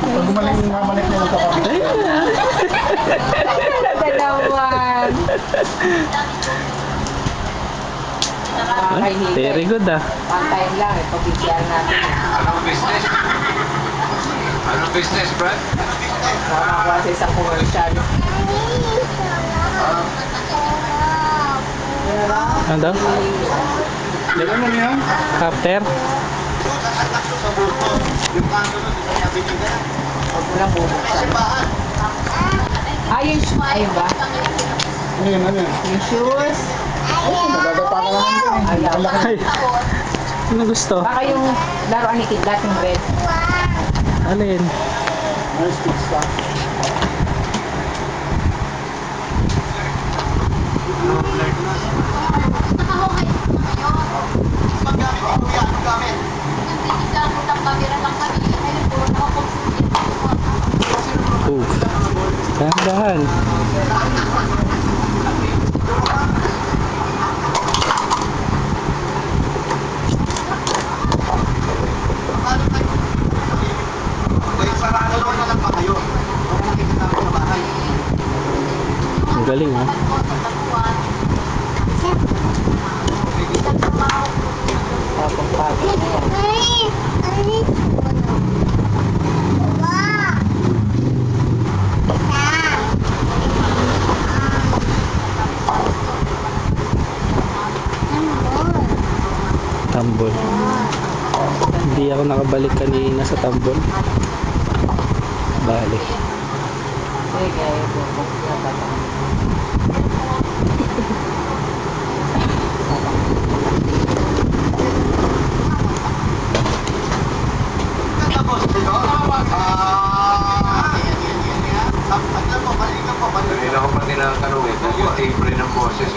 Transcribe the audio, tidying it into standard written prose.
Pag gumaling yung mamalik na ito kami. Dalawan. Very good ah. Pantayin lang eh, pag-PCR natin. Anong business? Anong business, Brad? Nakakuha sa isang commercial. Ano daw? Lagyan mo niya. After? Huwag mo lang bubuksan. Ayun, ayun ba? Ano yan, ano yan? Yung shoes. Nagagapa ka naman dyan eh. Ayaw. Ay, ano gusto? Baka yung laruan ni Kidlat yung red. Alin? Nice kids ka. Oh. Dahan-dahan. Ang galing ah. Tambol. Hindi ako nakabalik kanina sa tambol. Balik. Sige, bubuksan. Kanina ko pa tinatanong eh, yung timbre ng boses.